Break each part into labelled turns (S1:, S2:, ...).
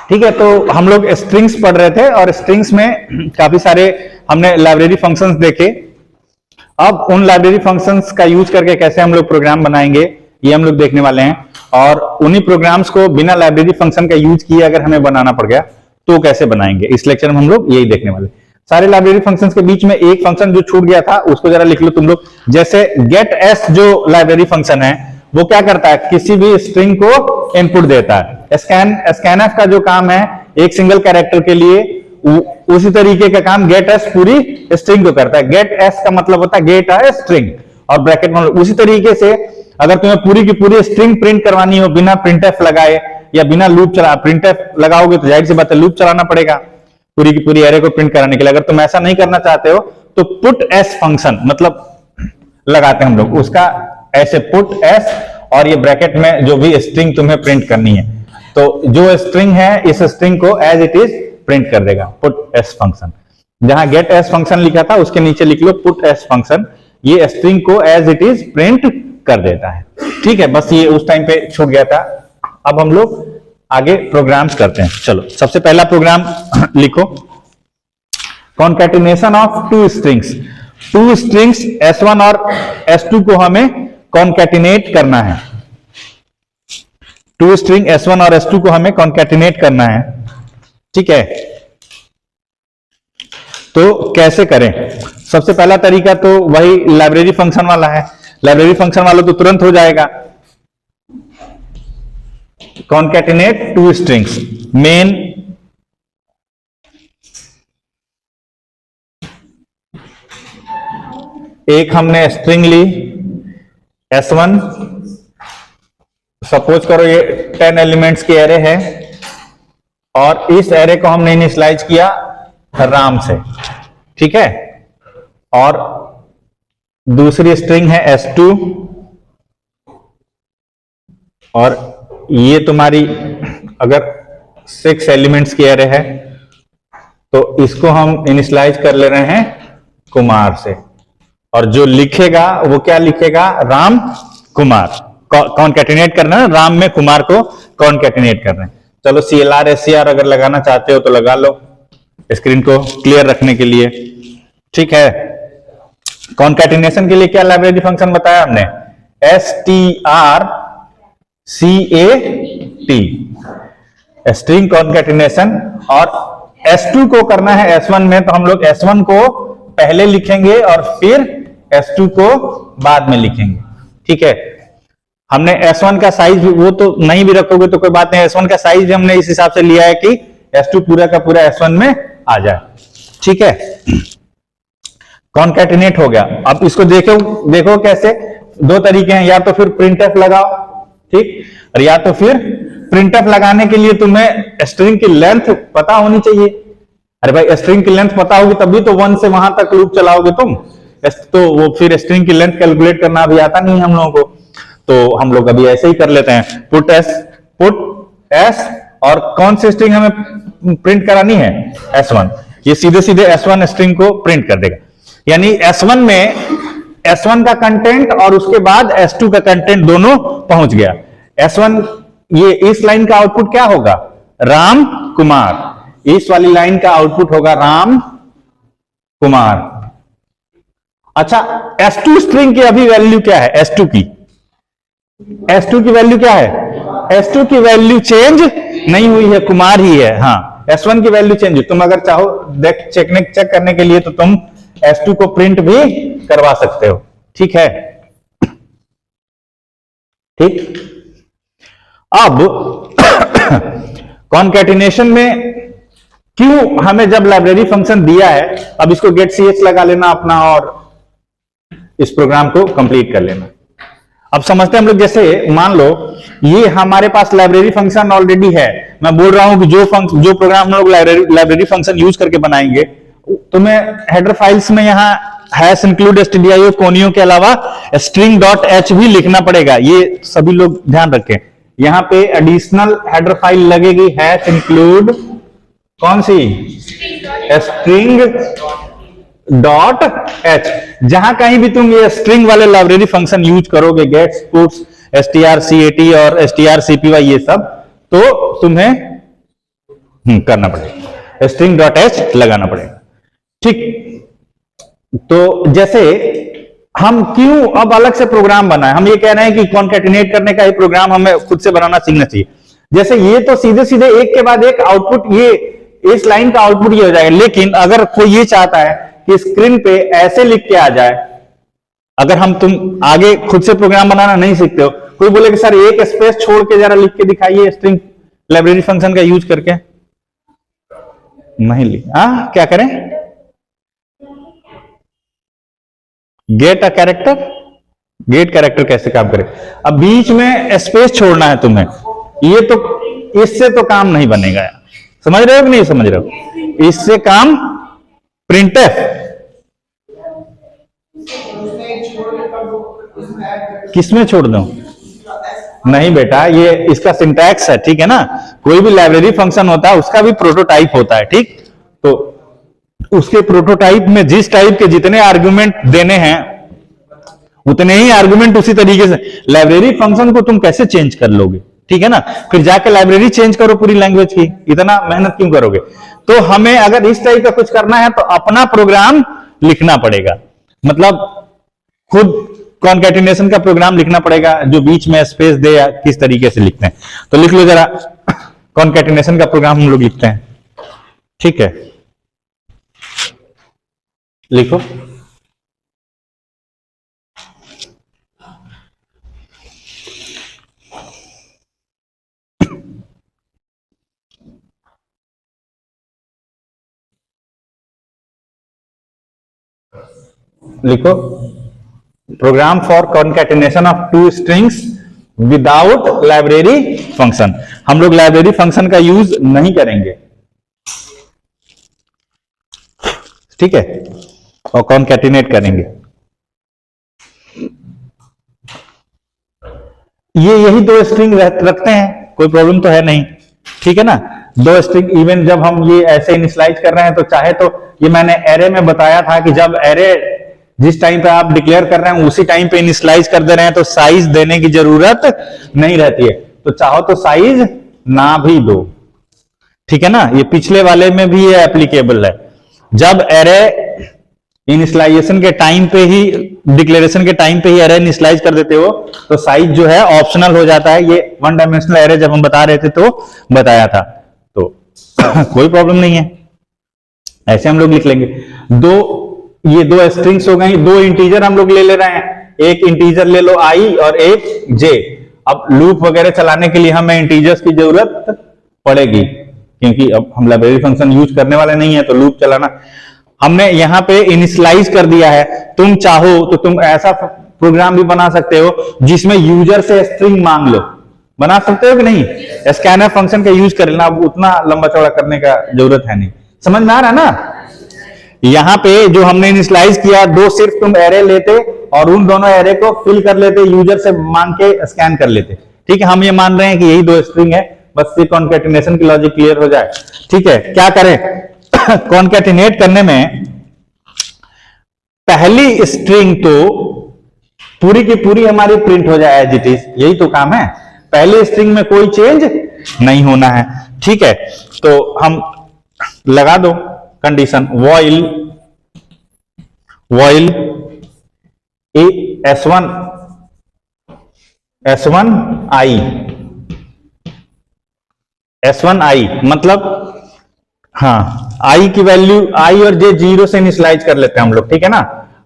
S1: ठीक है, तो हम लोग स्ट्रिंग्स पढ़ रहे थे और स्ट्रिंग्स में काफी सारे हमने लाइब्रेरी फंक्शंस देखे। अब उन लाइब्रेरी फंक्शंस का यूज करके कैसे हम लोग प्रोग्राम बनाएंगे ये हम लोग देखने वाले हैं, और उन्हीं प्रोग्राम्स को बिना लाइब्रेरी फंक्शन का यूज किए अगर हमें बनाना पड़ गया तो कैसे बनाएंगे, इस लेक्चर में हम लोग यही देखने वाले। सारे लाइब्रेरी फंक्शंस के बीच में एक फंक्शन जो छूट गया था उसको जरा लिख लो तुम लोग। जैसे गेट एस जो लाइब्रेरी फंक्शन है वो क्या करता है, किसी भी स्ट्रिंग को इनपुट देता है। स्कैनफ का जो काम है एक सिंगल कैरेक्टर के लिए, उसी तरीके का काम गेट एस पूरी स्ट्रिंग को करता है। गेट एस का मतलब होता है गेट ए स्ट्रिंग, और ब्रैकेट में उसी तरीके से अगर तुम्हें पूरी की पूरी स्ट्रिंग प्रिंट करवानी हो बिना प्रिंटफ लगाए या बिना लूप चला, प्रिंटफ लगाओगे तो जाहिर सी बात है लूप चलाना पड़ेगा पूरी की पूरी एरे को प्रिंट कराने के लिए। अगर तुम ऐसा नहीं करना चाहते हो तो पुट एस फंक्शन मतलब लगाते हैं हम लोग, उसका ऐसे पुट एस, और ये ब्रैकेट में जो भी स्ट्रिंग तुम्हें प्रिंट करनी है तो जो स्ट्रिंग है इस स्ट्रिंग को एज इट इज प्रिंट कर देगा पुट एस फंक्शन। जहां गेट एस फंक्शन लिखा था उसके नीचे लिख लो पुट एस फंक्शन, ये स्ट्रिंग को एज इट इज प्रिंट कर देता है। ठीक है, बस ये उस टाइम पे छूट गया था। अब हम लोग आगे प्रोग्राम्स करते हैं। चलो सबसे पहला प्रोग्राम लिखो, concatenation of two strings. Two strings S1 और S2 को हमें कॉन्कैटिनेट करना है। टू स्ट्रिंग S1 और S2 को हमें कॉन्कैटिनेट करना है। ठीक है, तो कैसे करें? सबसे पहला तरीका तो वही लाइब्रेरी फंक्शन वाला है। लाइब्रेरी फंक्शन वाला तो तुरंत हो जाएगा। कॉन्कैटिनेट टू स्ट्रिंग्स, मेन एक हमने स्ट्रिंग ली S1, सपोज करो ये 10 एलिमेंट्स की एरे है और इस एरे को हमने इनिशियलाइज किया राम से। ठीक है, और दूसरी स्ट्रिंग है S2, और ये तुम्हारी अगर 6 एलिमेंट्स की एरे है तो इसको हम इनिशियलाइज कर ले रहे हैं कुमार से, और जो लिखेगा वो क्या लिखेगा, राम कुमार। कॉन्कैटिनेट करना है, राम में कुमार को कॉन्कैटिनेट करना है। चलो CLR SCR अगर लगाना चाहते हो तो लगा लो स्क्रीन को क्लियर रखने के लिए। ठीक है, कॉन्कैटिनेशन के लिए क्या लाइब्रेरी फंक्शन बताया हमने, strcat, स्ट्रिंग कॉन्कैटिनेशन। और S2 को करना है S1 में, तो हम लोग S1 को पहले लिखेंगे और फिर S2 को बाद में लिखेंगे। ठीक है, हमने S1 का साइज वो तो नहीं भी रखोगे तो कोई बात नहीं, S1 का साइज हमने इस हिसाब से लिया है कि S2 पूरा का पूरा S1 में आ जाए। ठीक है, कॉन्कैटिनेट हो गया। अब इसको देखो कैसे, दो तरीके हैं, या तो फिर प्रिंटफ लगाओ, ठीक, और या तो फिर प्रिंटफ लगाने के लिए तुम्हें स्ट्रिंग की लेंथ पता होनी चाहिए। अरे भाई स्ट्रिंग की लेंथ पता होगी तभी तो 1 से वहां तक लूप चलाओगे तुम, तो वो फिर स्ट्रिंग की लेंथ कैलकुलेट करना अभी आता नहीं हम लोगों को, तो हम लोग अभी ऐसे ही कर लेते हैं, पुट एस, और कौन सी स्ट्रिंग हमें प्रिंट करानी है, S1। ये सीधे सीधे S1 स्ट्रिंग को प्रिंट कर देगा, यानी S1 में S1 का कंटेंट और उसके बाद S2 का कंटेंट दोनों पहुंच गया। S1 ये इस लाइन का आउटपुट क्या होगा, राम कुमार, इस वाली लाइन का आउटपुट होगा राम कुमार। अच्छा, S2 स्ट्रिंग की अभी वैल्यू क्या है, S2 की वैल्यू क्या है, S2 की वैल्यू चेंज नहीं हुई है, कुमार ही है। हाँ, S1 की वैल्यू चेंज हुई। तुम अगर चाहो चेक करने के लिए तो तुम S2 को प्रिंट भी करवा सकते हो। ठीक है, ठीक। अब कॉन्कैटिनेशन में क्यों हमें जब लाइब्रेरी फंक्शन दिया है, अब इसको गेट ch लगा लेना अपना और इस प्रोग्राम को कंप्लीट कर लेना। अब समझते हैं हम लोग, जैसे मान लो ये हमारे पास लाइब्रेरी फंक्शन ऑलरेडी है, मैं बोल रहा हूं कि जो प्रोग्राम हम लोग लाइब्रेरी फंक्शन यूज करके बनाएंगे, तुम्हें हेडर फाइल्स में यहाँ हैश इंक्लूड stdio कोनियों के अलावा string.h भी लिखना पड़ेगा। ये सभी लोग ध्यान रखें, यहाँ पे एडिशनल हेडर फाइल लगेगी, हैश इंक्लूड कौन सी, string.h। जहां कहीं भी तुम ये स्ट्रिंग वाले लाइब्रेरी फंक्शन यूज करोगे, गेट्स, पुट्स, strcat और strcpy, ये सब, तो तुम्हें करना पड़ेगा, स्ट्रिंग डॉट एच लगाना पड़ेगा। ठीक, तो जैसे हम क्यों अब अलग से प्रोग्राम बनाए, हम ये कह रहे हैं कि कॉन्कैटिनेट करने का ही प्रोग्राम हमें खुद से बनाना सीखना चाहिए। जैसे ये तो सीधे सीधे एक के बाद एक आउटपुट, ये इस लाइन का आउटपुट ये हो जाएगा, लेकिन अगर कोई ये चाहता है कि स्क्रीन पे ऐसे लिख के आ जाए, अगर हम तुम आगे खुद से प्रोग्राम बनाना नहीं सीखते हो, कोई बोले कि सर एक स्पेस छोड़ के जरा लिख के दिखाइए स्ट्रिंग लाइब्रेरी फंक्शन का यूज करके, नहीं लिख, क्या करें, get a character, get character कैसे काम करे, अब बीच में स्पेस छोड़ना है तुम्हें, ये तो इससे तो काम नहीं बनेगा यार, समझ रहे हो कि नहीं समझ रहे हो, इससे काम प्रिंटफ किसमें छोड़ दूं, नहीं बेटा, ये इसका सिंटैक्स है, ठीक है ना, कोई भी लाइब्रेरी फंक्शन होता है उसका भी प्रोटोटाइप होता है, ठीक, तो उसके प्रोटोटाइप में जिस टाइप के जितने आर्गुमेंट देने हैं उतने ही आर्गुमेंट उसी तरीके से, लाइब्रेरी फंक्शन को तुम कैसे चेंज कर लोगे, ठीक है ना, फिर जाके लाइब्रेरी चेंज करो पूरी लैंग्वेज की, इतना मेहनत क्यों करोगे। तो हमें अगर इस टाइप का कुछ करना है तो अपना प्रोग्राम लिखना पड़ेगा, मतलब खुद कॉन्कैटिनेशन का प्रोग्राम लिखना पड़ेगा जो बीच में स्पेस दे, या किस तरीके से लिखते हैं, तो लिख लो जरा, कॉन्कैटिनेशन का प्रोग्राम हम लोग लिखते हैं, ठीक है, लिखो, लिखो, program for concatenation of two strings without library function. हम लोग लाइब्रेरी फंक्शन का यूज नहीं करेंगे, ठीक है, और कॉन्कैटिनेट करेंगे। ये यही दो स्ट्रिंग रखते हैं, कोई प्रॉब्लम तो है नहीं, ठीक है ना, दो स्ट्रिंग, इवन जब हम ये ऐसे इनिशियलाइज कर रहे हैं तो चाहे तो ये मैंने एरे में बताया था कि जब एरे जिस टाइम पे आप डिक्लेयर कर रहे हैं उसी टाइम पे इनिशियलाइज कर दे रहे हैं तो साइज देने की जरूरत नहीं रहती है, तो चाहो तो साइज ना भी दो, ठीक है ना, ये पिछले वाले में भी ये एप्लीकेबल है, जब एरे इनिशियलाइजेशन के टाइम पे ही, डिक्लेरेशन के टाइम पे ही एरे इनिशियलाइज कर देते हो तो साइज जो है ऑप्शनल हो जाता है, ये वन डायमेंशनल एरे जब हम बता रहे थे तो बताया था, तो कोई प्रॉब्लम नहीं है, ऐसे हम लोग लिख लेंगे। ये दो स्ट्रिंग्स हो गई, दो इंटीजर हम लोग ले रहे हैं, एक इंटीजर ले लो i और एक j, अब लूप वगैरह चलाने के लिए हमें इंटीजर्स की जरूरत पड़ेगी क्योंकि अब हम लाइब्रेरी फंक्शन यूज करने वाले नहीं है, तो लूप चलाना हमने यहाँ पे इनिशियलाइज कर दिया है। तुम चाहो तो तुम ऐसा प्रोग्राम भी बना सकते हो जिसमें यूजर से स्ट्रिंग मांग लो, बना सकते हो कि नहीं, स्कैनर फंक्शन का यूज कर लेना, अब उतना लंबा चौड़ा करने का जरूरत है नहीं, समझ में आ रहा है ना। यहाँ पे जो हमने इनिशियलाइज किया, दो सिर्फ तुम एरे लेते और उन दोनों एरे को फिल कर लेते, यूजर से मांग के स्कैन कर लेते, ठीक है, हम ये मान रहे हैं कि यही दो स्ट्रिंग है, बस ये कॉन्कैटिनेशन की लॉजिक क्लियर हो जाए, ठीक है। क्या करें कॉन्कैटिनेट करने में, पहली स्ट्रिंग तो पूरी की पूरी हमारी प्रिंट हो जाए एज इट इज, यही तो काम है, पहली स्ट्रिंग में कोई चेंज नहीं होना है, ठीक है। तो हम लगा दो कंडीशन व्हाइल S1 I मतलब, हाँ, I की वैल्यू, I और J जीरो से इनिशियलाइज कर लेते हैं हम लोग, ठीक है ना,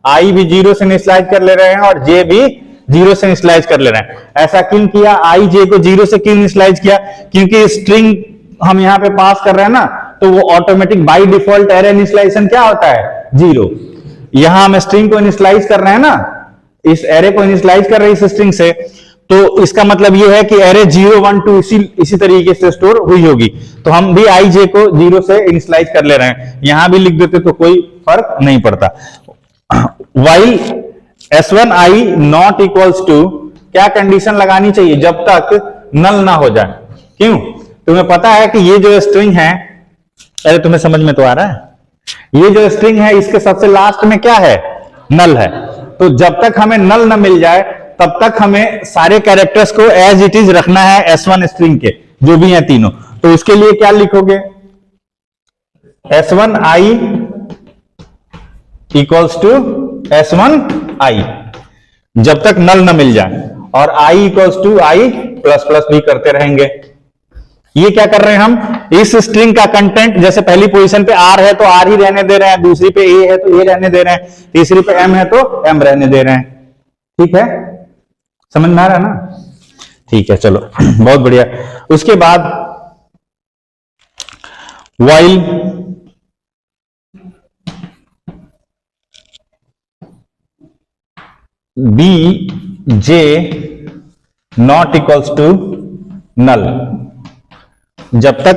S1: I भी जीरो से इनिशियलाइज कर ले रहे हैं और J भी जीरो से इनिशियलाइज कर ले रहे हैं। ऐसा क्यों किया, I J को जीरो से क्यों इनिशियलाइज किया, क्योंकि स्ट्रिंग हम यहाँ पे पास कर रहे हैं ना, तो वो automatic by default array initialization क्या होता है, जीरो। यहां हम स्ट्रिंग को इनिशियलाइज कर रहे हैं ना, इस एरे को इनिशियलाइज कर रहे हैं इस स्ट्रिंग से, तो इसका मतलब ये है कि एरे 0 1 2 इसी तरीके से स्टोर हुई होगी, तो हम भी आई जे को जीरो से इनिशियलाइज कर ले रहे हैं, यहां भी लिख देते तो कोई फर्क नहीं पड़ता। While S1 I not equals to, क्या कंडीशन लगानी चाहिए, जब तक नल ना हो जाए, क्यों, तुम्हें पता है कि ये जो स्ट्रिंग है, अरे तुम्हें समझ में तो आ रहा है, ये जो स्ट्रिंग है इसके सबसे लास्ट में क्या है, नल है, तो जब तक हमें नल न मिल जाए तब तक हमें सारे कैरेक्टर्स को एज इट इज रखना है S1 स्ट्रिंग के, जो भी हैं तीनों, तो उसके लिए क्या लिखोगे, S1i इक्वल्स टू S1i, जब तक नल न मिल जाए, और i equals to i plus plus भी करते रहेंगे। ये क्या कर रहे हैं हम, इस स्ट्रिंग का कंटेंट, जैसे पहली पोजीशन पे r है तो r ही रहने दे रहे हैं, दूसरी पे a है तो a रहने दे रहे हैं, तीसरी पे m है तो m रहने दे रहे हैं। ठीक है, समझ में आ रहा है ना? ठीक है, चलो बहुत बढ़िया। उसके बाद while b j not equals to null, जब तक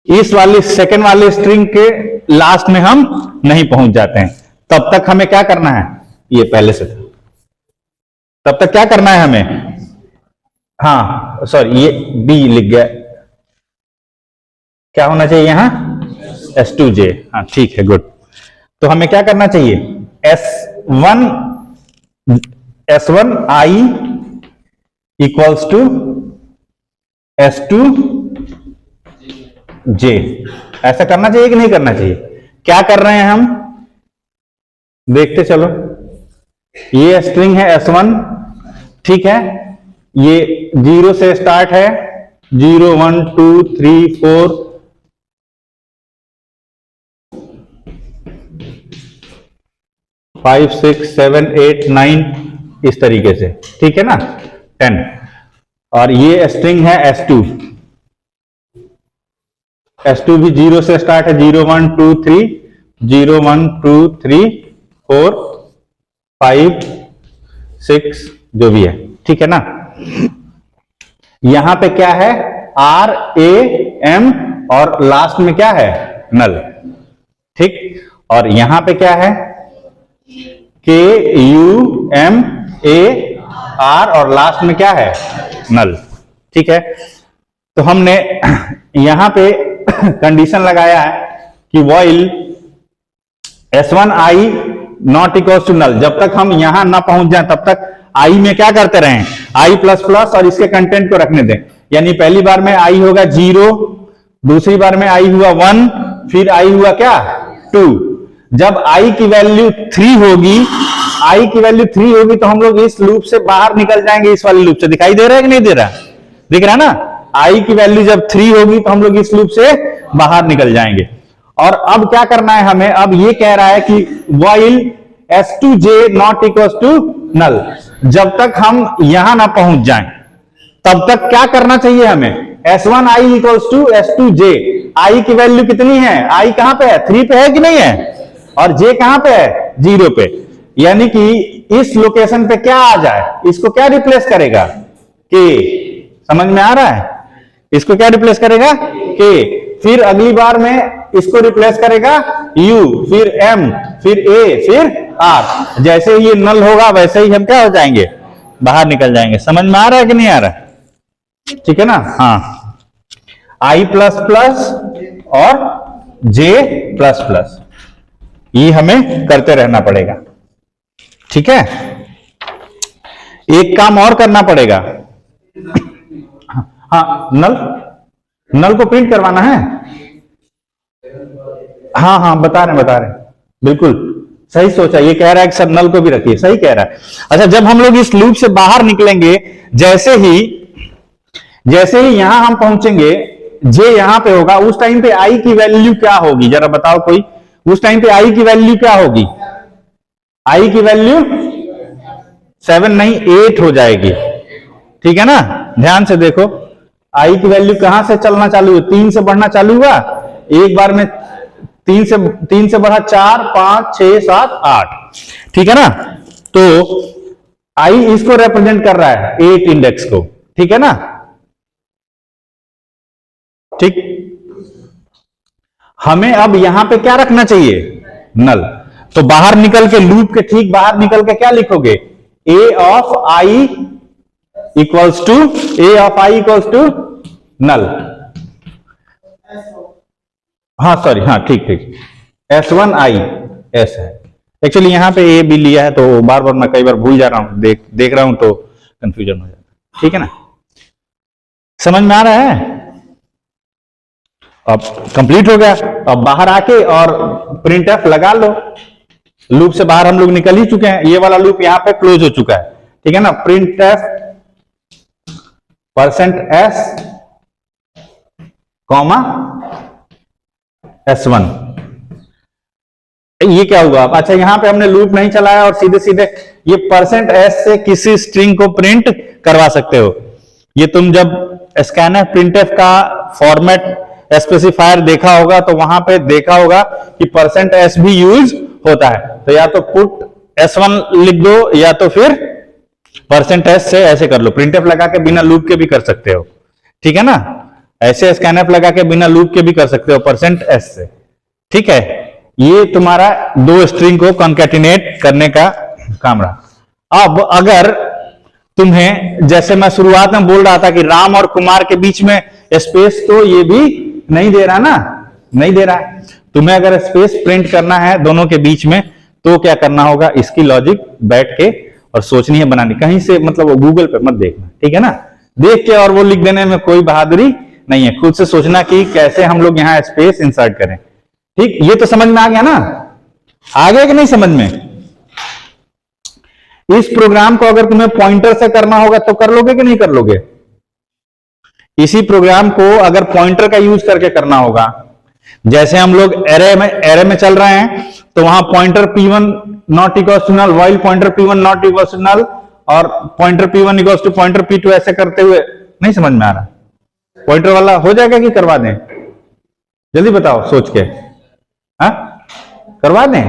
S1: इस वाली सेकेंड वाली स्ट्रिंग के लास्ट में हम नहीं पहुंच जाते हैं, तब तक हमें क्या करना है, ये पहले से था, तब तक क्या करना है हमें, हाँ सॉरी ये b लिख गया, क्या होना चाहिए यहां S2j, हाँ ठीक है, गुड। तो हमें क्या करना चाहिए, S1i इक्वल्स टू S2j, ऐसा करना चाहिए कि नहीं करना चाहिए? क्या कर रहे हैं हम, देखते चलो। ये स्ट्रिंग है S1, ठीक है, ये 0 से स्टार्ट है, 0 1 2 3 4 5 6 7 8 9 इस तरीके से, ठीक है ना, 10। और ये स्ट्रिंग है S2, S2 भी 0 से स्टार्ट है, 0 1 2 3 0 1 2 3 4 5 6 जो भी है, ठीक है ना। यहां पे क्या है, R A M और लास्ट में क्या है, नल, ठीक। और यहां पे क्या है, K U M A R और लास्ट में क्या है, नल, ठीक है। तो हमने यहां पे कंडीशन लगाया है कि while S1i not equal to null, जब तक हम यहां ना पहुंच जाएं तब तक i में क्या करते रहें, i प्लस प्लस और इसके कंटेंट को रखने दें। यानी पहली बार में i होगा 0, दूसरी बार में i हुआ 1, फिर i हुआ क्या 2। जब i की वैल्यू 3 होगी, i की वैल्यू 3 होगी तो हम लोग इस लूप से बाहर निकल जाएंगे, इस वाले लूप से। दिखाई दे रहा है कि नहीं दे रहा, दिख रहा है ना। i की वैल्यू जब 3 होगी तो हम लोग इस लूप से बाहर निकल जाएंगे। और अब क्या करना है हमें, अब ये कह रहा है कि while S2j not equal to null, जब तक हम यहां ना पहुंच जाएं तब तक क्या करना चाहिए हमें, S1i equal to S2j। i की वैल्यू कितनी है, i कहां पे है, 3 पे है कि नहीं है, और j कहां पे है, 0 पे। यानी कि इस लोकेशन पे क्या आ जाए, इसको क्या रिप्लेस करेगा, k। समझ में आ रहा है, इसको क्या रिप्लेस करेगा, k। फिर अगली बार में इसको रिप्लेस करेगा u, फिर m, फिर a, फिर r। जैसे ये नल होगा वैसे ही हम क्या हो जाएंगे, बाहर निकल जाएंगे। समझ में आ रहा है कि नहीं आ रहा है, ठीक है ना। हाँ, i प्लस प्लस और j प्लस प्लस, ये हमें करते रहना पड़ेगा, ठीक है। एक काम और करना पड़ेगा, हाँ नल को प्रिंट करवाना है, हाँ हाँ बता रहे बिल्कुल सही सोचा। ये कह रहा है कि सर नल को भी रखिए, सही कह रहा है। अच्छा, जब हम लोग इस लूप से बाहर निकलेंगे, जैसे ही यहां हम पहुंचेंगे, जे यहां पे होगा, उस टाइम पे आई की वैल्यू क्या होगी, जरा बताओ कोई। उस टाइम पे आई की वैल्यू क्या होगी, आई की वैल्यू 7 नहीं 8 हो जाएगी, ठीक है ना। ध्यान से देखो, आई की वैल्यू कहां से चलना चालू हुआ, 3 से बढ़ना चालू हुआ, एक बार में 3 से बढ़ा 4 5 6 7 8, ठीक है ना। तो आई इसको रिप्रेजेंट कर रहा है 8 इंडेक्स को, ठीक है ना, ठीक। हमें अब यहां पे क्या रखना चाहिए, नल। तो बाहर निकल के, लूप के ठीक बाहर निकल के क्या लिखोगे, a of i equals to null. हाँ सॉरी, हाँ ठीक S1i s है। एक्चुअली यहां पे a भी लिया है तो बार बार मैं कई बार भूल जा रहा हूं, देख रहा हूं तो कंफ्यूजन हो जाता है, ठीक है ना। समझ में आ रहा है। अब कंप्लीट हो गया। अब बाहर आके और प्रिंट एफ लगा लो। लूप से बाहर हम लोग निकल ही चुके हैं, ये वाला लूप यहां पे क्लोज हो चुका है, ठीक है ना। Print F %s comma s1, ये क्या हुआ? अच्छा, यहां पे हमने लूप नहीं चलाया और सीधे सीधे ये %s से किसी स्ट्रिंग को प्रिंट करवा सकते हो। ये तुम जब स्कैनफ प्रिंटफ का फॉर्मेट स्पेसिफायर देखा होगा तो वहां पे देखा होगा कि %s भी यूज होता है। तो या तो पुट s1 लिख दो या तो फिर %s से ऐसे कर लो। प्रिंटफ लगा के बिना लूप के भी कर सकते हो, ठीक है ना। ऐसे स्कैनफ लगा के बिना लूप के भी कर सकते हो %s से, ठीक है। ये तुम्हारा दो स्ट्रिंग को कॉन्कैटिनेट करने का काम रहा। अब अगर तुम्हें, जैसे मैं शुरुआत में बोल रहा था कि राम और कुमार के बीच में स्पेस, तो ये भी नहीं दे रहा ना, नहीं दे रहा। तुम्हें अगर स्पेस प्रिंट करना है दोनों के बीच में तो क्या करना होगा? इसकी लॉजिक बैठ के और सोचनी है, बनानी। कहीं से मतलब वो गूगल पे मत देखना, ठीक है ना। देख के और वो लिख देने में कोई बहादुरी नहीं है, खुद से सोचना कि कैसे हम लोग यहां स्पेस इंसर्ट करें, ठीक। ये तो समझ में आ गया ना? आ गया कि नहीं समझ में? इस प्रोग्राम को अगर तुम्हें पॉइंटर से करना होगा तो कर लोगे कि नहीं कर लोगे? इसी प्रोग्राम को अगर पॉइंटर का यूज करके करना होगा, जैसे हम लोग एरे में चल रहे हैं तो वहां pointer p1 not equal to null, while pointer p1 not equal to null और pointer p1 equal two pointer p2, ऐसे करते हुए नहीं समझ में आ रहा? पॉइंटर वाला हो जाएगा कि करवा दें? जल्दी बताओ सोच के। हाँ, करवा दें?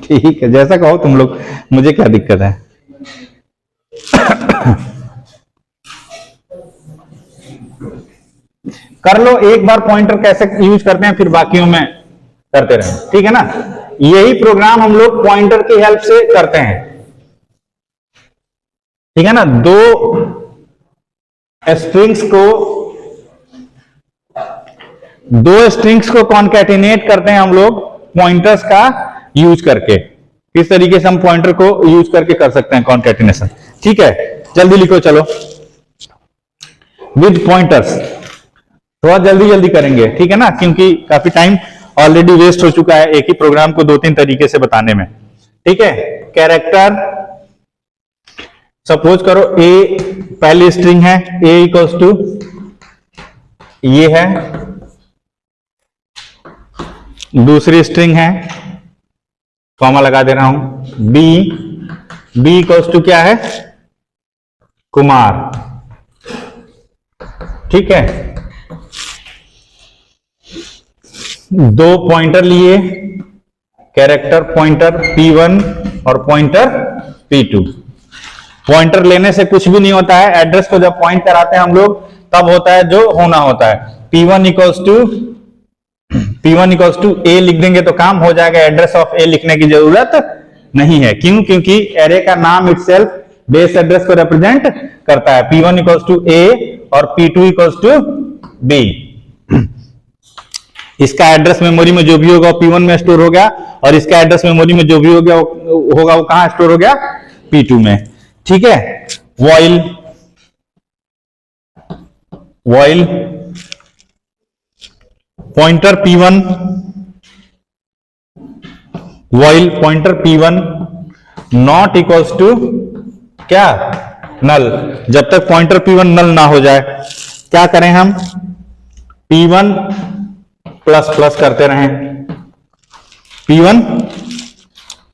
S1: ठीक है, जैसा कहो तुम लोग, मुझे क्या दिक्कत है। कर लो एक बार पॉइंटर कैसे यूज करते हैं, फिर बाकियों में करते रहें, ठीक है ना। यही प्रोग्राम हम लोग पॉइंटर की हेल्प से करते हैं, ठीक है ना। दो स्ट्रिंग्स को कॉन्कैटिनेट करते हैं हम लोग पॉइंटर्स का यूज करके। किस तरीके से हम पॉइंटर को यूज करके कर सकते हैं कॉन्कैटिनेशन, ठीक है। जल्दी लिखो चलो, विद पॉइंटर्स। थोड़ा जल्दी जल्दी करेंगे, ठीक है ना, क्योंकि काफी टाइम ऑलरेडी वेस्ट हो चुका है एक ही प्रोग्राम को दो तीन तरीके से बताने में, ठीक है। कैरेक्टर, सपोज करो ए पहली स्ट्रिंग है, ए इक्वल्स टू ये है, दूसरी स्ट्रिंग है, कॉमा लगा दे रहा हूं, बी इक्वल्स टू क्या है? कुमार, ठीक है। दो पॉइंटर लिए, कैरेक्टर पॉइंटर p1 और पॉइंटर p2। पॉइंटर लेने से कुछ भी नहीं होता है, एड्रेस को जब पॉइंट कराते हैं हम लोग तब होता है जो होना होता है। p1 इक्वल्स टू a लिख देंगे तो काम हो जाएगा, एड्रेस ऑफ a लिखने की जरूरत नहीं है। क्यों? क्योंकि एरे का नाम इटसेल्फ बेस एड्रेस को रिप्रेजेंट करता है। p1 इक्वल्स टू a और p2 इक्वल्स टू b। इसका एड्रेस मेमोरी में जो भी होगा वो p1 में स्टोर हो गया और इसका एड्रेस मेमोरी में जो भी हो गया वो कहां स्टोर हो गया? p2 में, ठीक है। While pointer p1 not equals to क्या? नल। जब तक पॉइंटर p1 नल ना हो जाए क्या करें हम? p1 प्लस प्लस करते रहें, p1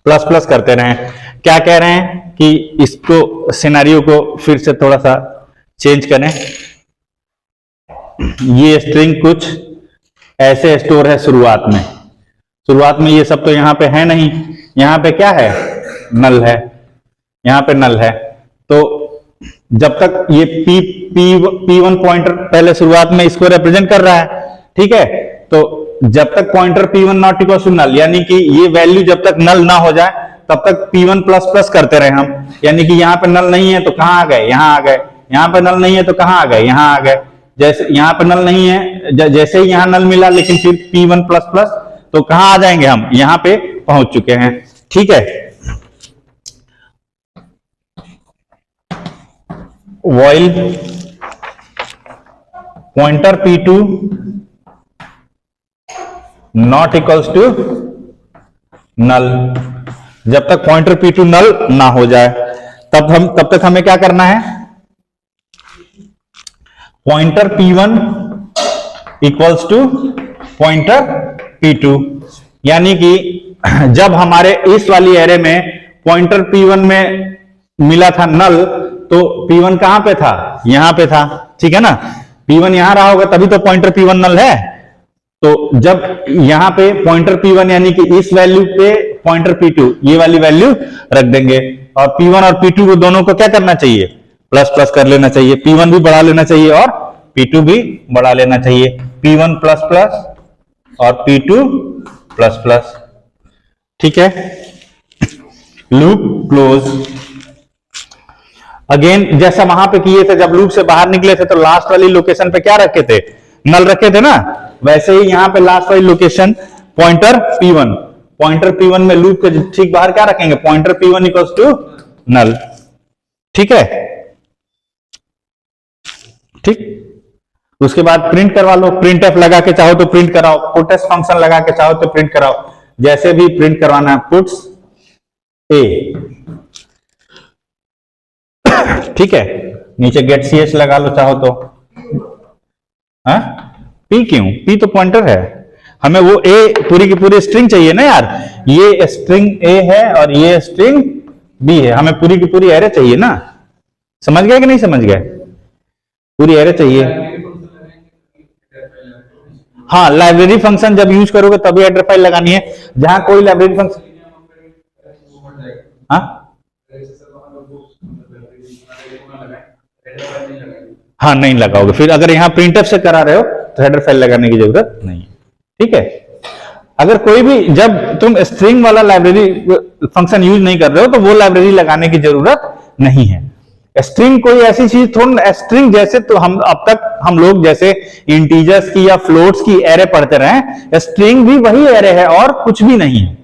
S1: प्लस प्लस करते रहें। क्या कह रहे हैं कि इसको सिनेरियो को फिर से थोड़ा सा चेंज करें। ये स्ट्रिंग कुछ ऐसे स्टोर है शुरुआत में ये सब तो यहां पे है नहीं, यहां पे क्या है? नल है, यहां पे नल है। तो जब तक ये p1 पॉइंटर पहले शुरुआत में इसको रिप्रेजेंट कर रहा है, ठीक है। तो जब तक pointer p1 not equal to null, यानी कि ये वैल्यू जब तक नल ना हो जाए तब तक p1 प्लस प्लस करते रहे हम। यानी कि यहाँ पे नल नहीं है तो कहां आ गए? यहाँ आ गए। यहाँ पे नल नहीं है तो कहां आ गए? यहाँ आ गए। जैसे यहाँ पे नल नहीं है, जैसे ही यहाँ नल मिला लेकिन फिर p1 प्लस प्लस, तो कहां आ जाएंगे हम? यहाँ पे पहुंच चुके हैं, ठीक है। While pointer P2 not equals to null. जब तक पॉइंटर P2 नल ना हो जाए तब तक हमें क्या करना है, pointer P1 equals two pointer P2। यानी कि जब हमारे इस वाली एरे में पॉइंटर P1 में मिला था नल, तो P1 कहां पे था, यहां पे था, ठीक है ना। P1 यहां रहा होगा तभी तो पॉइंटर P1 नल है। तो जब यहां पे पॉइंटर P1 यानी कि इस वैल्यू पे पॉइंटर P2 ये वाली वैल्यू रख देंगे, और P1 और P2 को दोनों को क्या करना चाहिए, प्लस प्लस कर लेना चाहिए। P1 भी बढ़ा लेना चाहिए और P2 भी बढ़ा लेना चाहिए। P1 प्लस प्लस और P2 प्लस प्लस, ठीक है। Loop close. अगेन जैसा वहां पे किए थे, जब लूप से बाहर निकले थे तो लास्ट वाली लोकेशन पे क्या रखे थे, नल रखे थे ना, वैसे ही यहां पे लास्ट वाली location pointer P1, pointer P1 में लूप के ठीक बाहर क्या रखेंगे, पॉइंटर P1 इक्वल्स टू नल, ठीक है। ठीक, उसके बाद प्रिंट करवा लो, प्रिंट एफ लगा के चाहो तो प्रिंट कराओ, पुटस फंक्शन लगा के चाहो तो प्रिंट कराओ, जैसे भी प्रिंट करवाना है, पुट्स ए, ठीक है। नीचे गेट ch लगा लो चाहो तो। पी क्यों, पी तो पॉइंटर है, हमें वो ए पूरी की पूरी स्ट्रिंग चाहिए ना यार, ये स्ट्रिंग ए है और ये स्ट्रिंग बी है, हमें पूरी की पूरी एरे चाहिए ना। समझ गए कि नहीं समझ गए, पूरी एरे चाहिए। हाँ, लाइब्रेरी फंक्शन जब यूज करोगे तभी हेडर फाइल लगानी है। जहां कोई लाइब्रेरी फंक्शन, हाँ नहीं लगाओगे, फिर अगर यहाँ प्रिंटफ से करा रहे हो तो हेडर फाइल लगाने की जरूरत नहीं है, ठीक है। अगर कोई भी, जब तुम स्ट्रिंग वाला लाइब्रेरी फंक्शन यूज नहीं कर रहे हो तो वो लाइब्रेरी लगाने की जरूरत नहीं है। स्ट्रिंग कोई ऐसी चीज थोड़ा, स्ट्रिंग जैसे तो हम लोग जैसे इंटीजर्स की या फ्लोट्स की एरे पढ़ते रहे, स्ट्रिंग भी वही एरे है और कुछ भी नहीं है,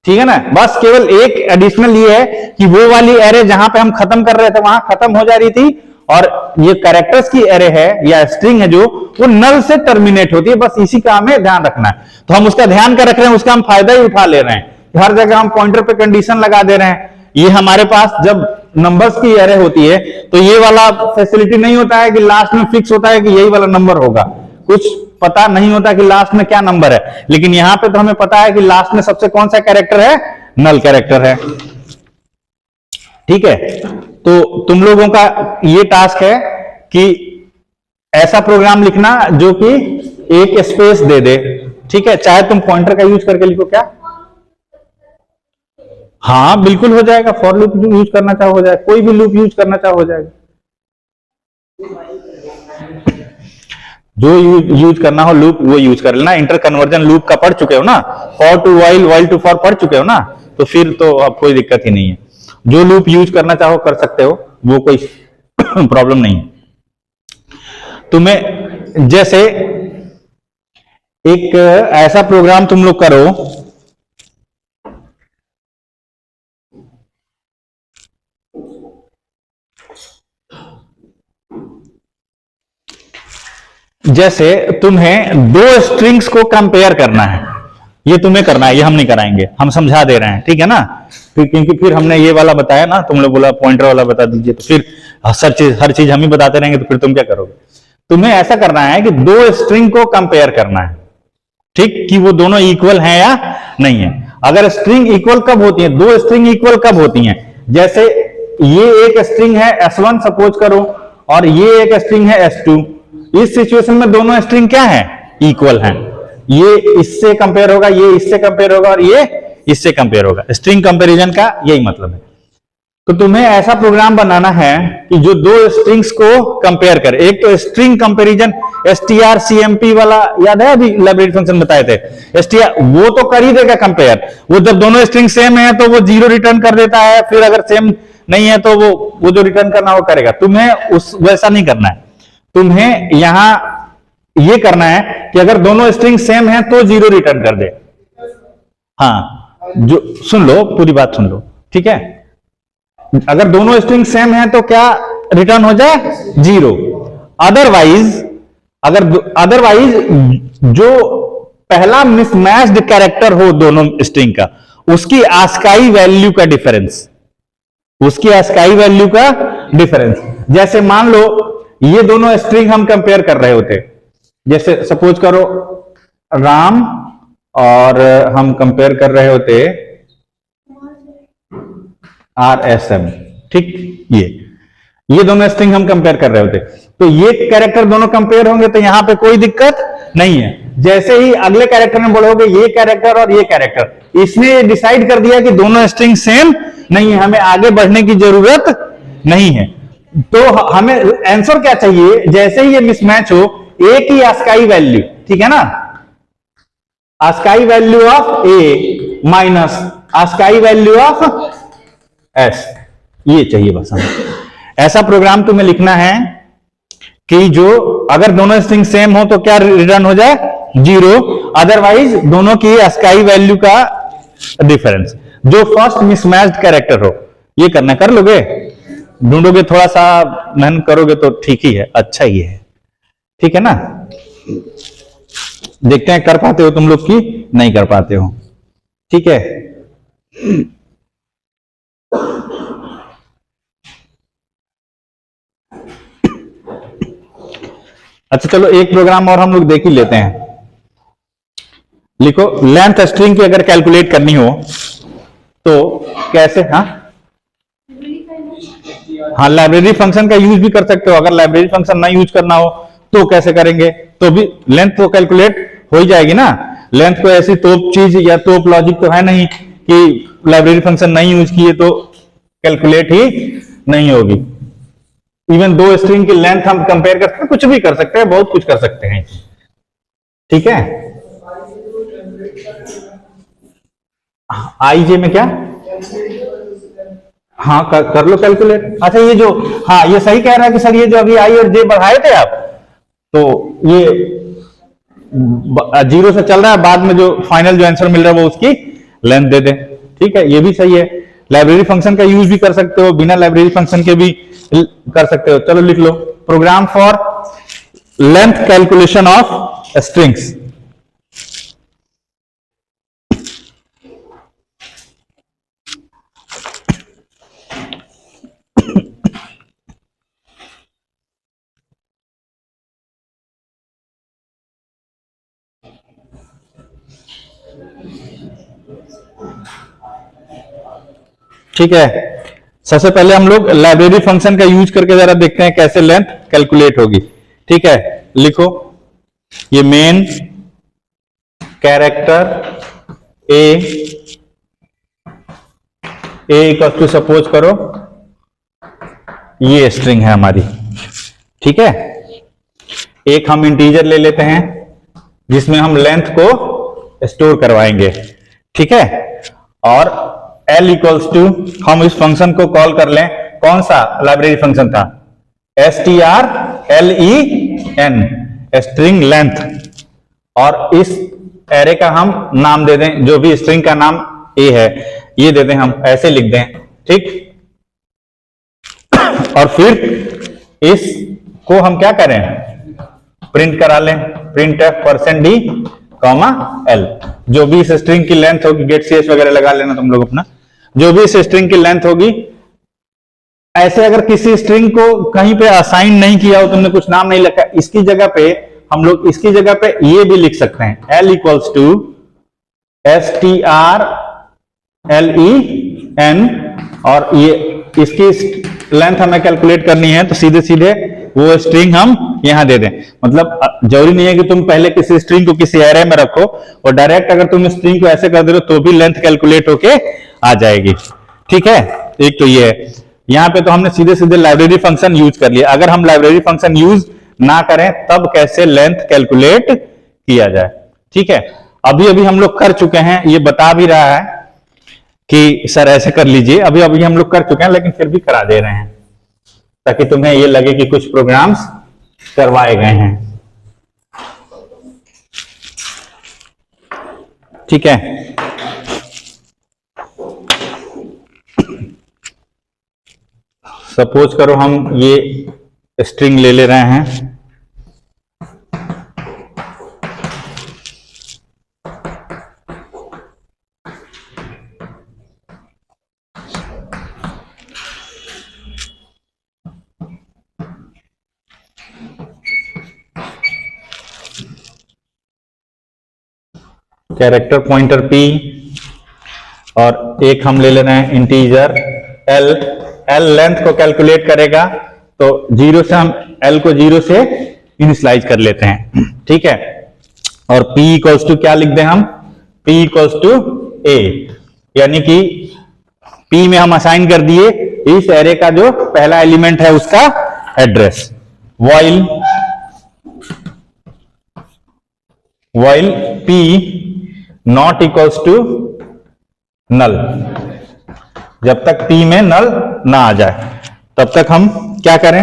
S1: ठीक है ना। बस केवल एक एडिशनल ये है कि वो वाली एरे जहां पे हम खत्म कर रहे थे वहां खत्म हो जा रही थी, और ये कैरेक्टर्स की एरे है या स्ट्रिंग है जो वो नल से टर्मिनेट होती है, बस इसी का हमें ध्यान रखना है। तो हम उसका ध्यान कर रख रहे हैं, उसका हम फायदा ही उठा ले रहे हैं, हर जगह हम पॉइंटर पे कंडीशन लगा दे रहे हैं। ये हमारे पास जब नंबर्स की एरे होती है तो ये वाला फैसिलिटी नहीं होता है कि लास्ट में फिक्स होता है कि यही वाला नंबर होगा, कुछ पता नहीं होता कि लास्ट में क्या नंबर है, लेकिन यहां पे तो हमें पता है कि लास्ट में सबसे कौन सा कैरेक्टर है, नल कैरेक्टर है, ठीक है। तो तुम लोगों का ये टास्क है कि ऐसा प्रोग्राम लिखना जो कि एक स्पेस दे दे, ठीक है। चाहे तुम पॉइंटर का यूज करके लिखो, क्या, हाँ बिल्कुल हो जाएगा। फॉर लूप यूज करना चाहो हो जाएगा, कोई भी लूप यूज करना चाहो हो जाएगा, जो यूज करना हो लूप वो यूज कर लेना। इंटर कन्वर्जन लूप का पढ़ चुके हो ना, for to while, while to for पढ़ चुके हो ना, तो फिर तो अब कोई दिक्कत ही नहीं है। जो लूप यूज करना चाहो कर सकते हो, वो कोई प्रॉब्लम नहीं है। तुम्हें जैसे एक ऐसा प्रोग्राम तुम लोग करो, जैसे तुम्हें दो स्ट्रिंग्स को कंपेयर करना है, ये तुम्हें करना है, ये हम नहीं कराएंगे, हम समझा दे रहे हैं, ठीक है ना। फिर क्योंकि फिर हमने ये वाला बताया ना, तुम लोग बोला पॉइंटर वाला बता दीजिए, तो फिर हर चीज हम ही बताते रहेंगे तो फिर तुम क्या करोगे। तुम्हें ऐसा करना है कि दो स्ट्रिंग को कंपेयर करना है, ठीक, कि वो दोनों इक्वल हैं या नहीं है। अगर स्ट्रिंग इक्वल कब होती है, दो स्ट्रिंग इक्वल कब होती हैं, जैसे ये एक स्ट्रिंग है S1 सपोज करो, और ये एक स्ट्रिंग है S2। इस सिचुएशन में दोनों स्ट्रिंग क्या है, इक्वल हैं। ये इससे कंपेयर होगा, ये इससे कंपेयर होगा, और ये इससे कंपेयर होगा। स्ट्रिंग कंपैरिजन का यही मतलब है। तो तुम्हें ऐसा प्रोग्राम बनाना है कि जो दो स्ट्रिंग्स को कंपेयर करे। एक तो स्ट्रिंग कंपैरिजन strcmp वाला याद है, अभी लाइब्रेरी फंक्शन बताए थे, str वो तो कर ही देगा कंपेयर। वो जब दोनों स्ट्रिंग सेम है तो वो 0 रिटर्न कर देता है, फिर अगर सेम नहीं है तो वो जो रिटर्न करना वो करेगा। तुम्हें वैसा नहीं करना है, तुम्हें यहां ये करना है कि अगर दोनों स्ट्रिंग सेम है तो 0 रिटर्न कर दे। हाँ, जो सुन लो, पूरी बात सुन लो, ठीक है। अगर दोनों स्ट्रिंग सेम है तो क्या रिटर्न हो जाए, 0। अगर अदरवाइज जो पहला मिसमैच्ड कैरेक्टर हो दोनों स्ट्रिंग का, उसकी ASCII वैल्यू का डिफरेंस, उसकी ASCII वैल्यू का डिफरेंस। जैसे मान लो ये दोनों स्ट्रिंग हम कंपेयर कर रहे होते, जैसे सपोज करो राम और हम कंपेयर कर रहे होते RSM, ठीक, ये दोनों स्ट्रिंग हम कंपेयर कर रहे होते, तो ये कैरेक्टर दोनों कंपेयर होंगे तो यहां पे कोई दिक्कत नहीं है। जैसे ही अगले कैरेक्टर में बोलोगे ये कैरेक्टर और ये कैरेक्टर, इसने डिसाइड कर दिया कि दोनों स्ट्रिंग सेम नहीं है, हमें आगे बढ़ने की जरूरत नहीं है। तो हमें आंसर क्या चाहिए, जैसे ही ये मिसमैच हो, एक ही ASCII वैल्यू, ठीक है ना, ASCII value of A minus ASCII value of S, ये चाहिए बस हमें। ऐसा प्रोग्राम तुम्हें लिखना है कि जो अगर दोनों स्ट्रिंग सेम हो तो क्या रिटर्न हो जाए, 0, अदरवाइज दोनों की ASCII वैल्यू का डिफरेंस, जो फर्स्ट मिसमैच्ड कैरेक्टर हो। ये करना, कर लोगे, ढूंढोगे, थोड़ा सा मेहनत करोगे तो ठीक ही है, अच्छा ही है, ठीक है ना। देखते हैं कर पाते हो तुम लोग की नहीं कर पाते हो, ठीक है। अच्छा चलो एक प्रोग्राम और हम लोग देख ही लेते हैं। लिखो, लेंथ स्ट्रिंग की अगर कैलकुलेट करनी हो तो कैसे, हाँ लाइब्रेरी फंक्शन का यूज भी कर सकते हो। अगर लाइब्रेरी फंक्शन ना यूज करना हो तो कैसे करेंगे, तो भी लेंथ तो कैलकुलेट हो ही जाएगी ना। लेंथ को ऐसी तोप चीज या तोप लॉजिक तो है नहीं कि लाइब्रेरी फंक्शन नहीं यूज किए तो कैलकुलेट ही नहीं होगी। इवन दो स्ट्रिंग की लेंथ हम कंपेयर कर सकते हैं, कुछ भी कर सकते हैं, बहुत कुछ कर सकते हैं, ठीक है। आईजे में क्या, हाँ कर लो कैलकुलेट। अच्छा ये जो, हाँ ये सही कह रहा है कि सर ये जो अभी आई और जे बढ़ाए थे आप, तो ये 0 से चल रहा है, बाद में जो फाइनल जो आंसर मिल रहा है वो उसकी लेंथ दे दें, ठीक है, ये भी सही है। लाइब्रेरी फंक्शन का यूज भी कर सकते हो, बिना लाइब्रेरी फंक्शन के भी कर सकते हो। चलो लिख लो, program for length calculation of strings. ठीक है, सबसे पहले हम लोग लाइब्रेरी फंक्शन का यूज करके जरा देखते हैं कैसे लेंथ कैलकुलेट होगी। ठीक है, लिखो, ये main character a equal to suppose करो ये स्ट्रिंग है हमारी, ठीक है। एक हम इंटीजर ले लेते हैं जिसमें हम लेंथ को स्टोर करवाएंगे, ठीक है। और L इक्वल्स टू, हम इस फंक्शन को कॉल कर लें, कौन सा लाइब्रेरी फंक्शन था, strlen, स्ट्रिंग लेंथ। और इस एरे का हम नाम दे दें, जो भी स्ट्रिंग का नाम ए है ये दे दें, हम ऐसे लिख दें, ठीक। और फिर इसको हम क्या करें, प्रिंट करा लें, प्रिंट %d, L। जो भी इस स्ट्रिंग की लेंथ होगी, गेट ch वगैरह लगा लेना तुम लोग अपना, जो भी इस स्ट्रिंग की लेंथ होगी। ऐसे अगर किसी स्ट्रिंग को कहीं पे असाइन नहीं किया हो, तुमने कुछ नाम नहीं लिखा, इसकी जगह पे हम लोग इसकी जगह पे ये भी लिख सकते हैं, L इक्वल्स टू strlen, और ये इसकी लेंथ हमें कैलकुलेट करनी है, तो सीधे सीधे वो स्ट्रिंग हम यहां दे दें। मतलब जरूरी नहीं है कि तुम पहले किसी स्ट्रिंग को किसी एरे में रखो, और डायरेक्ट अगर तुम स्ट्रिंग को ऐसे कर दे तो भी लेंथ कैलकुलेट होके आ जाएगी, ठीक है। एक तो ये है, यहां पे तो हमने सीधे सीधे लाइब्रेरी फंक्शन यूज कर लिया। अगर हम लाइब्रेरी फंक्शन यूज ना करें तब कैसे लेंथ कैलकुलेट किया जाए, ठीक है। अभी अभी हम लोग कर चुके हैं, ये बता भी रहा है कि सर ऐसे कर लीजिए, अभी अभी हम लोग कर चुके हैं, लेकिन फिर भी करा दे रहे हैं ताकि तुम्हें ये लगे कि कुछ प्रोग्राम्स करवाए गए हैं, ठीक है। सपोज करो हम ये स्ट्रिंग ले रहे हैं कैरेक्टर पॉइंटर p, और एक हम ले लेना है इंटीजर l। l लेंथ को कैलकुलेट करेगा, तो 0 से हम l को 0 से इनिशियलाइज कर लेते हैं, ठीक है। और p इक्वल्स टू क्या लिख दें हम, p इक्वल्स टू a, यानी कि p में हम असाइन कर दिए इस एरे का जो पहला एलिमेंट है उसका address. while p not equals to null, जब तक p में नल ना आ जाए तब तक हम क्या करें,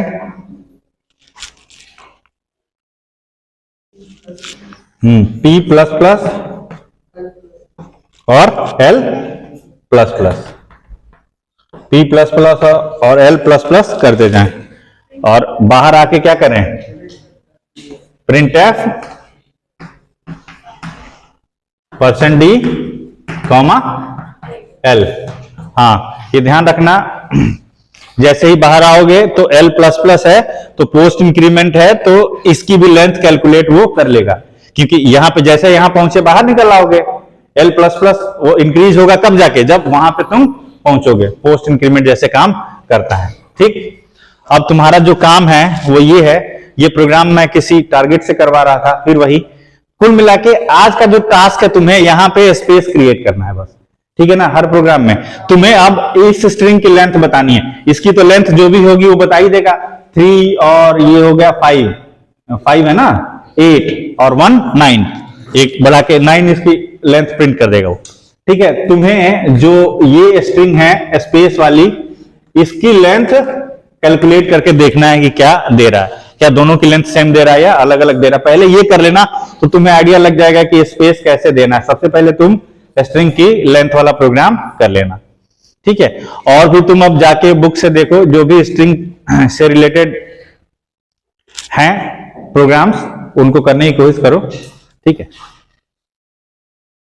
S1: p प्लस प्लस और l plus plus, p plus plus और l प्लस प्लस करते जाएं, और बाहर आके क्या करें, प्रिंट एफ %d, l। हाँ, ये ध्यान रखना, जैसे ही बाहर आओगे तो l प्लस प्लस है तो पोस्ट इंक्रीमेंट है, तो इसकी भी लेंथ कैलकुलेट वो कर लेगा, क्योंकि यहां पे जैसे यहां पहुंचे बाहर निकल आओगे, l प्लस प्लस वो इंक्रीज होगा कब जाके, जब वहां पे तुम पहुंचोगे। पोस्ट इंक्रीमेंट जैसे काम करता है, ठीक। अब तुम्हारा जो काम है वो ये है, ये प्रोग्राम मैं किसी टारगेट से करवा रहा था, फिर वही कुल मिला के आज का जो टास्क है, तुम्हें यहाँ पे स्पेस क्रिएट करना है बस, ठीक है ना। हर प्रोग्राम में तुम्हें अब इस स्ट्रिंग की लेंथ बतानी है, इसकी तो लेंथ जो भी होगी वो बता ही देगा, 3 और ये हो गया 5 है ना, 8 और 1 9, एक बढ़ा के 9 इसकी लेंथ प्रिंट कर देगा वो, ठीक है। तुम्हें जो ये स्ट्रिंग है स्पेस वाली, इसकी लेंथ कैलकुलेट करके देखना है कि क्या दे रहा है, क्या दोनों की लेंथ सेम दे रहा है या अलग अलग दे रहा है। पहले ये कर लेना तो तुम्हें आइडिया लग जाएगा कि स्पेस कैसे देना है। सबसे पहले तुम स्ट्रिंग की लेंथ वाला प्रोग्राम कर लेना, ठीक है। और भी तुम अब जाके बुक से देखो, जो भी स्ट्रिंग से रिलेटेड हैं प्रोग्राम्स, उनको करने की कोशिश करो, ठीक है।